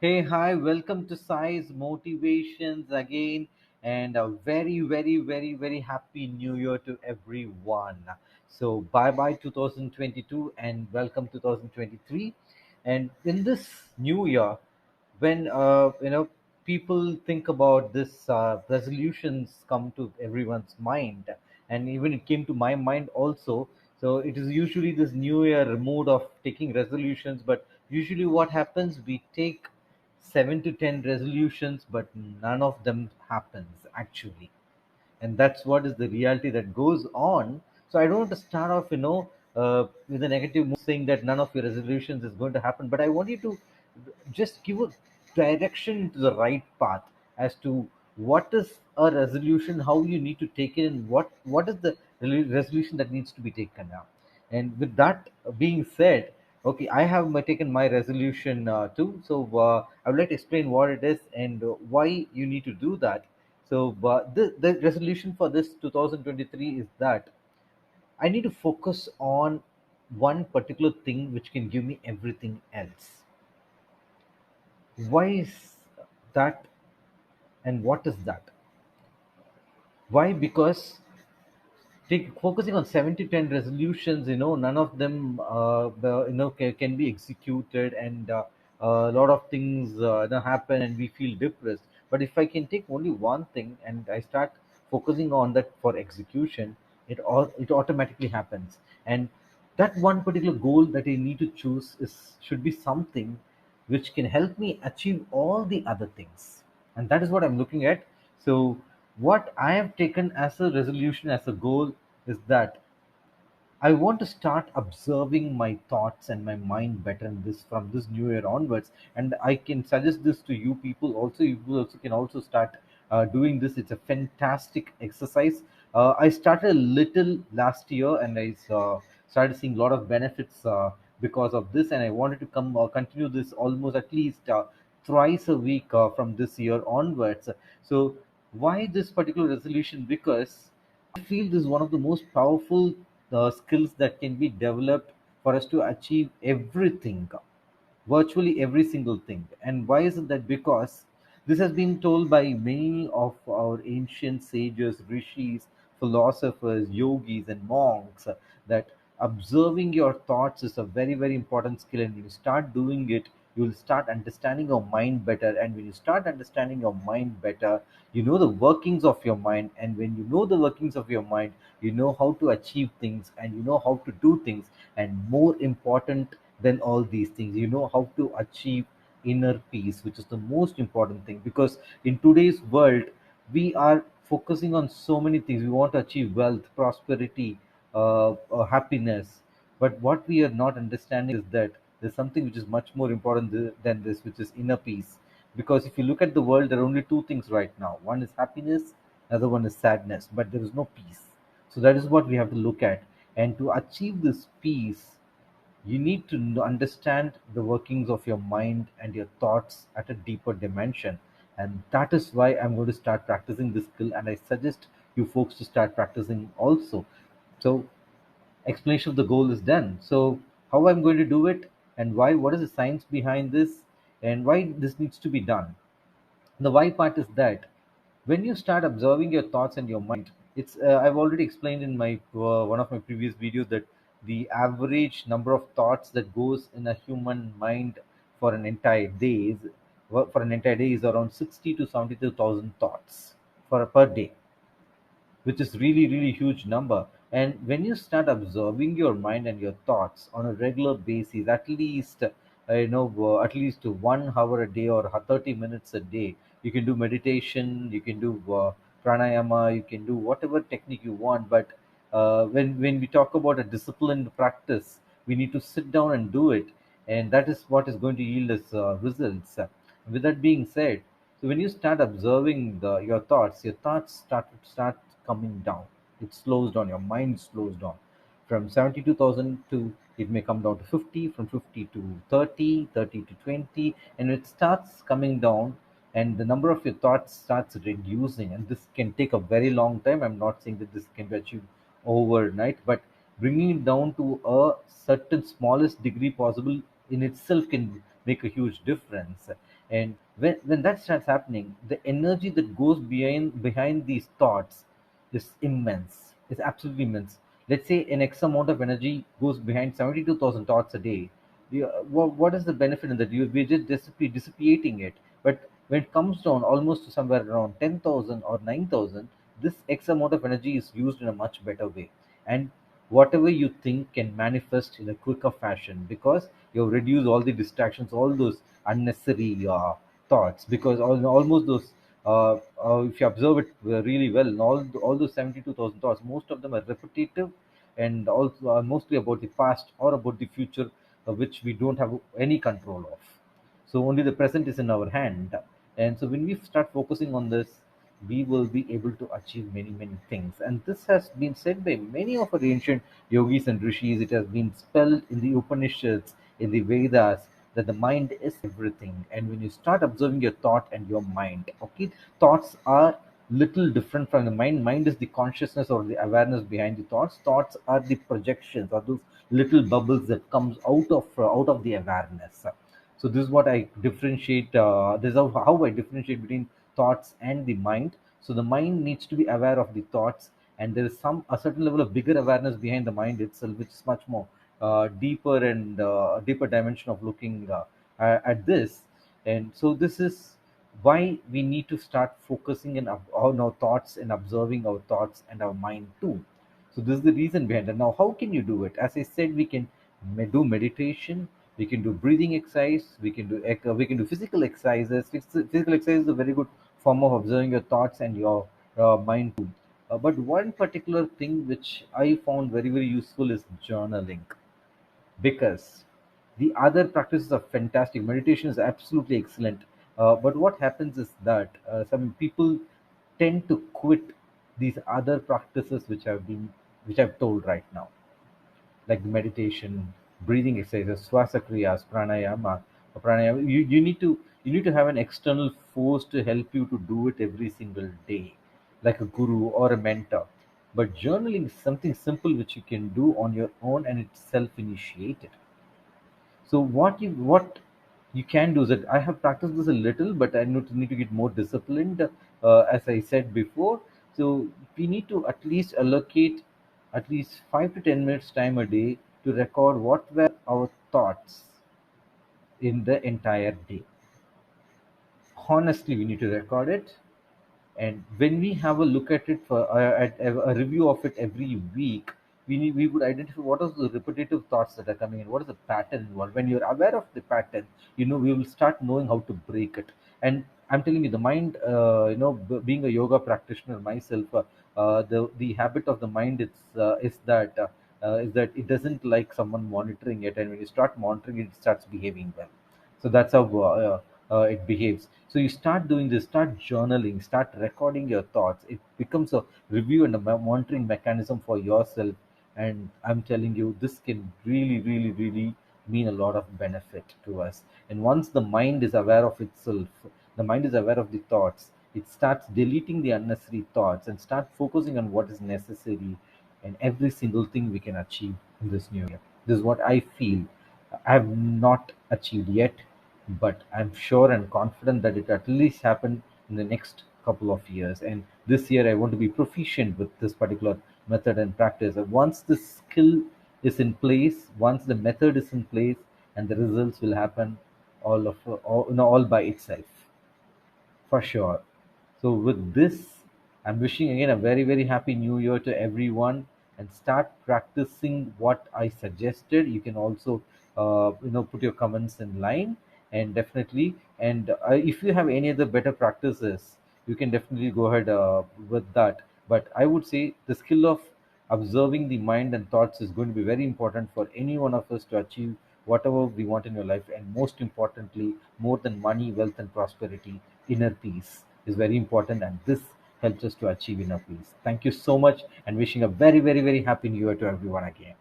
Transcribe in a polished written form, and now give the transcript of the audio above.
Hey, hi, welcome to Size Motivations again, and a very, very, very, very happy new year to everyone. So, bye bye 2022 and welcome 2023. And in this new year, when people think about this, resolutions come to everyone's mind, and even it came to my mind also. So, it is usually this new year mood of taking resolutions, but usually what happens, we take 7 to 10 resolutions, but none of them happens actually, and that's what is the reality that goes on. So I don't want to start off, with a negative mood, saying that none of your resolutions is going to happen, but I want you to just give a direction to the right path as to what is a resolution, how you need to take it, and what is the resolution that needs to be taken now. And with that being said, okay, I have taken my resolution too. So I would like to explain what it is and why you need to do that. So, but the resolution for this 2023 is that I need to focus on one particular thing which can give me everything else. Why is that, and what is that? Why? Because focusing on 7 to 10 resolutions, none of them can be executed, and a lot of things happen and we feel depressed. But if I can take only one thing and I start focusing on that for execution, it automatically happens. And that one particular goal that I need to choose is should be something which can help me achieve all the other things, and that is what I'm looking at. So what I have taken as a resolution, as a goal, is that I want to start observing my thoughts and my mind better in this from this new year onwards. And I can suggest this to you people also. You also can also start doing this. It's a fantastic exercise. I started a little last year, and I started seeing a lot of benefits because of this. And I wanted to come continue this almost at least thrice a week from this year onwards. So why this particular resolution? Because I feel this is one of the most powerful skills that can be developed for us to achieve everything, virtually every single thing. And why is it that? Because this has been told by many of our ancient sages, rishis, philosophers, yogis, and monks, that observing your thoughts is a very, very important skill. And when you start doing it, you will start understanding your mind better. And when you start understanding your mind better, you know the workings of your mind. And when you know the workings of your mind, you know how to achieve things and you know how to do things. And more important than all these things, you know how to achieve inner peace, which is the most important thing. Because in today's world, we are focusing on so many things. We want to achieve wealth, prosperity, happiness. But what we are not understanding is that there's something which is much more important than this, which is inner peace. Because if you look at the world, there are only two things right now: one is happiness, another one is sadness, but there is no peace. So that is what we have to look at. And to achieve this peace, you need to understand the workings of your mind and your thoughts at a deeper dimension. And that is why I'm going to start practicing this skill. And I suggest you folks to start practicing also. So, explanation of the goal is done. So, how I'm going to do it, and why, what is the science behind this, and why this needs to be done. The why part is that when you start observing your thoughts and your mind, it's I've already explained in my one of my previous videos that the average number of thoughts that goes in a human mind for an entire day is around 60 to 72,000 thoughts for per day, which is really, really huge number. And when you start observing your mind and your thoughts on a regular basis, at least at least 1 hour a day or 30 minutes a day, you can do meditation, you can do pranayama, you can do whatever technique you want. But when we talk about a disciplined practice, we need to sit down and do it, and that is what is going to yield us results. With that being said, so when you start observing your thoughts start coming down. It slows down. Your mind slows down. From 72,000 to, it may come down to 50, from 50 to 30, 30 to 20, and it starts coming down, and the number of your thoughts starts reducing. And this can take a very long time. I'm not saying that this can be achieved overnight, but bringing it down to a certain smallest degree possible in itself can make a huge difference. And when that starts happening, the energy that goes behind these thoughts is immense. It's absolutely immense. Let's say an X amount of energy goes behind 72,000 thoughts a day. What is the benefit in that? We're just dissipating it. But when it comes down almost to somewhere around 10,000 or 9,000, this X amount of energy is used in a much better way. And whatever you think can manifest in a quicker fashion, because you've reduced all the distractions, all those unnecessary thoughts. Because almost those, if you observe it really well, all those 72,000 thoughts, most of them are repetitive, and also are mostly about the past or about the future, which we don't have any control of. So only the present is in our hand. And so when we start focusing on this, we will be able to achieve many, many things. And this has been said by many of our ancient yogis and rishis. It has been spelled in the Upanishads, in the Vedas, that the mind is everything. And when you start observing your thought and your mind, okay, thoughts are little different from the mind. Mind is the consciousness or the awareness behind the thoughts. Thoughts are the projections, or those little bubbles that comes out of the awareness. So this is what I differentiate. This is how I differentiate between thoughts and the mind. So the mind needs to be aware of the thoughts, and there is a certain level of bigger awareness behind the mind itself, which is much more deeper and deeper dimension of looking at this. And so this is why we need to start focusing on our thoughts and observing our thoughts and our mind too. So this is the reason behind it. Now, how can you do it? As I said, we can do meditation, we can do breathing exercise, we can do physical exercises. Physical exercise is a very good form of observing your thoughts and your mind too. But one particular thing which I found very, very useful is journaling, because the other practices are fantastic. Meditation is absolutely excellent. But what happens is that some people tend to quit these other practices which I've told right now, like meditation, breathing exercises, swasa kriyas, pranayama. You need to have an external force to help you to do it every single day, like a guru or a mentor. But journaling is something simple which you can do on your own, and it's self-initiated. So what you can do is that I have practiced this a little, but I need to get more disciplined, as I said before. So we need to at least allocate at least 5 to 10 minutes time a day to record what were our thoughts in the entire day. Honestly, we need to record it, and when we have a look at it for at a review of it every week, we would identify what are the repetitive thoughts that are coming in, what is the pattern involved. When you're aware of the pattern, we will start knowing how to break it. And I'm telling you, the mind, being a yoga practitioner myself, the habit of the mind is that it doesn't like someone monitoring it, and when you start monitoring it, it starts behaving well. So that's how it behaves. So you start doing this, start journaling, start recording your thoughts. It becomes a review and a monitoring mechanism for yourself. And I'm telling you, this can really, really, really mean a lot of benefit to us. And once the mind is aware of itself, the mind is aware of the thoughts, it starts deleting the unnecessary thoughts and start focusing on what is necessary, and every single thing we can achieve in this new year. This is what I feel. I have not achieved yet, but I'm sure and confident that it at least happen in the next couple of years. And this year, I want to be proficient with this particular method and practice. And once the skill is in place, once the method is in place, and the results will happen all by itself, for sure. So with this, I'm wishing again a very, very happy new year to everyone, and start practicing what I suggested. You can also put your comments in line, and definitely, and if you have any other better practices, you can definitely go ahead with that. But I would say the skill of observing the mind and thoughts is going to be very important for any one of us to achieve whatever we want in your life. And most importantly, more than money, wealth, and prosperity, inner peace is very important, and this helps us to achieve inner peace. Thank you so much, and wishing a very, very, very happy new year to everyone again.